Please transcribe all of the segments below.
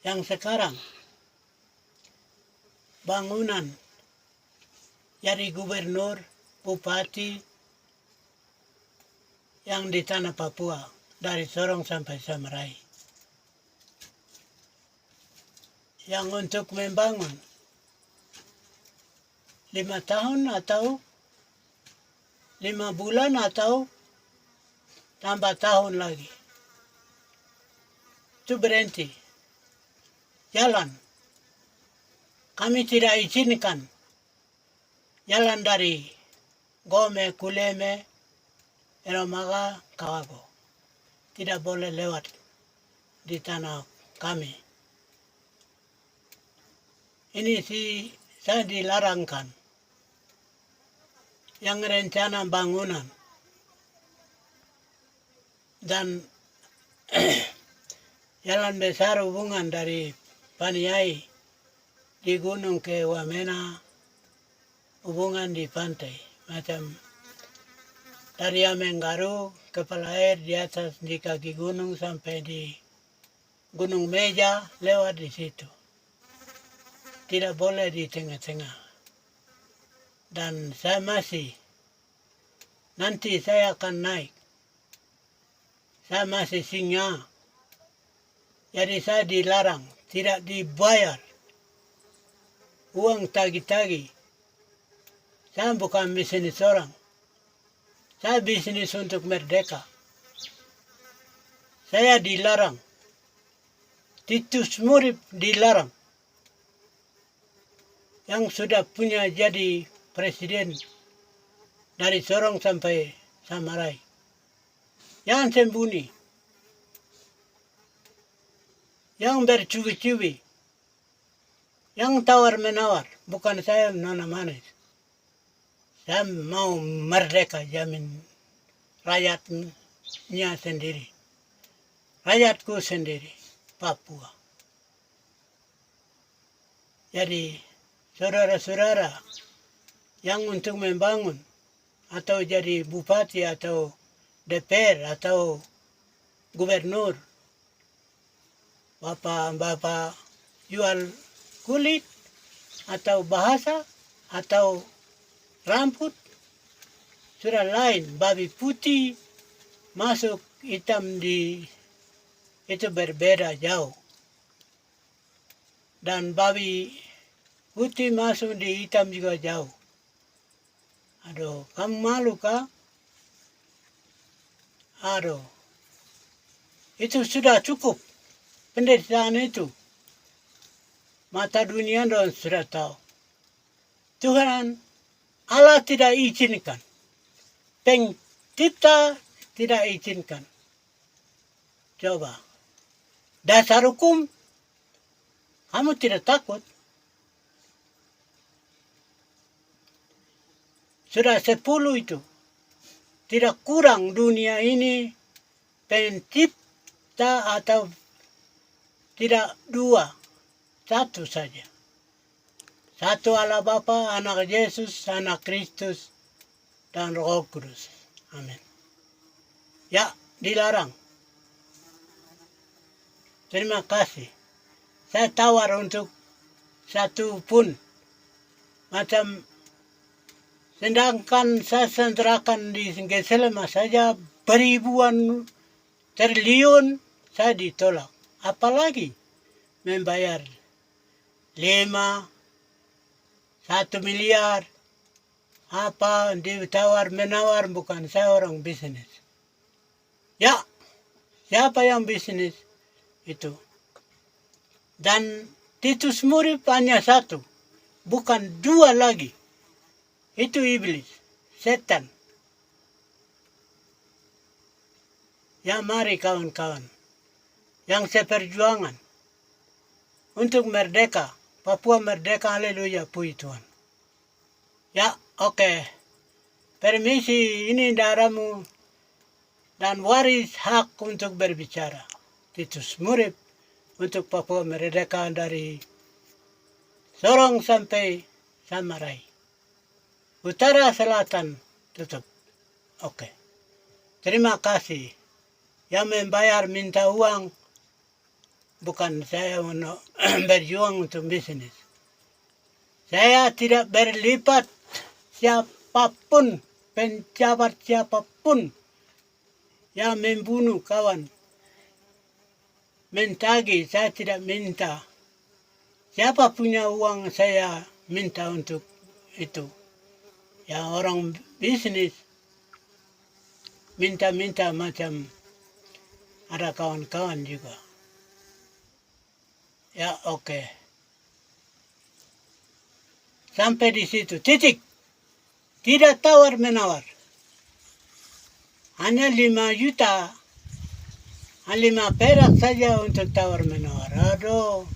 Yang sekarang bangunan dari gubernur, bupati yang di tanah Papua dari Sorong sampai Samarai. Yang untuk membangun 5 tahun atau 5 bulan atau tambah tahun lagi. Itu berhenti. Jalan. Kami tidak izinkan jalan dari Gome, Kuleme, Eromaga, Kawago. Tidak boleh lewat di tanah kami. Ini saya dilarangkan. Yang rencana bangunan. Dan jalan besar hubungan dari Paniai di gunung ke Wamena, hubungan di pantai. Macam dari Amenggaru, kepala air di atas di kaki gunung sampai di Gunung Meja, lewat di situ. Tidak boleh di tengah-tengah. Dan saya masih, nanti saya akan naik. Saya masih singa. Jadi saya dilarang, tidak dibayar. Uang tagi-tagi. Saya bukan bisnis orang. Saya bisnis untuk merdeka. Saya dilarang. Titus Murib dilarang. Yang sudah punya jadi presiden dari Sorong sampai Samarai. Jangan sembunyi. Yang bercubi-cubi. Yang tawar-menawar. Bukan saya nona manis. Saya mau merdeka jamin rakyatnya sendiri. Rakyatku sendiri. Papua. Jadi saudara-saudara yang untuk membangun atau jadi bupati atau DPR atau gubernur, bapak-bapak jual kulit atau bahasa atau rambut sudah lain, babi putih masuk hitam di itu berbeda jauh. Dan babi putih masuk di hitam juga jauh. Aduh, kamu malu kah? Aduh, itu sudah cukup. Penderitaan itu. Mata dunia dan sudah tahu. Tuhan Allah tidak izinkan. Pencipta tidak izinkan. Coba. Dasar hukum, kamu tidak takut. Sudah 10 itu. Tidak kurang dunia ini pencipta atau tidak 2. 1 saja. 1 Allah Bapa, Anak Yesus, Anak Kristus, dan Roh Kudus. Amin. Ya, dilarang. Terima kasih. Saya tawar untuk 1 pun. Macam sedangkan saya sentrakan di Geselema saja beribuan triliun saya ditolak. Apalagi membayar 5, 1 miliar. Apa ditawar-menawar, bukan saya orang bisnis. Ya, siapa yang bisnis itu? Dan Titus Murib hanya 1, bukan 2 lagi. Itu iblis, setan. Ya mari kawan-kawan, yang seperjuangan untuk merdeka, Papua merdeka, haleluya, puji Tuhan. Ya, oke. Permisi, ini darahmu dan waris hak untuk berbicara. Titus Murib untuk Papua merdeka dari Sorong sampai Samarai. Utara selatan tutup. Oke. Terima kasih. Yang membayar minta uang bukan saya berjuang untuk bisnis. Saya tidak berlipat siapapun, penjabat siapapun yang membunuh kawan. Mentagi, saya tidak minta. Siapa punya uang saya minta untuk itu. Yang orang bisnis minta-minta macam ada kawan-kawan juga. Ya oke. Sampai di situ, titik. Tidak tawar-menawar. Hanya 5 juta, 5 perak saja untuk tawar-menawar. Aduh.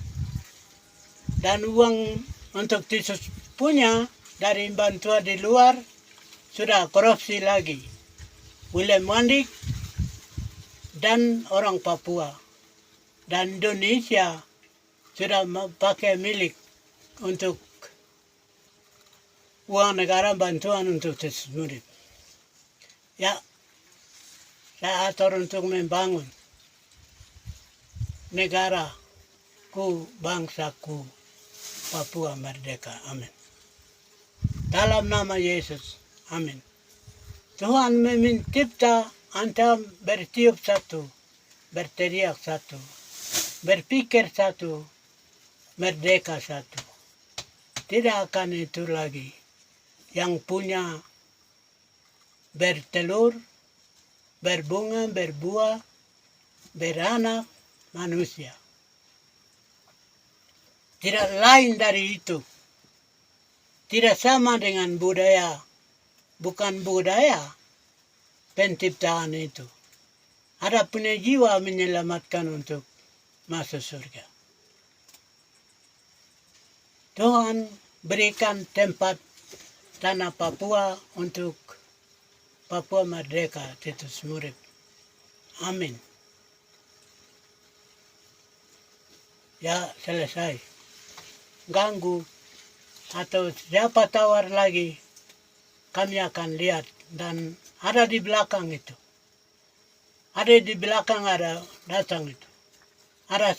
Dan uang untuk Tisus punya dari bantuan di luar sudah korupsi lagi. William Wandik dan orang Papua dan Indonesia sudah pakai milik untuk uang negara bantuan untuk Tisus Murid. Ya, saya atur untuk membangun negaraku, bangsaku, Papua merdeka. Amin. Dalam nama Yesus. Amin. Tuhan mencipta Anda bertiup satu, berteriak satu, berpikir satu, merdeka satu. Tidak akan itu lagi. Yang punya bertelur, berbunga, berbuah, beranak manusia. Tidak lain dari itu. Tidak sama dengan budaya. Bukan budaya penciptaan itu. Ada punya jiwa menyelamatkan untuk masuk surga. Tuhan berikan tempat tanah Papua untuk Papua merdeka Titus Murid. Amin. Ya selesai. Ganggu atau siapa tawar lagi, kami akan lihat. Dan ada di belakang itu. Ada di belakang ada datang itu. Ada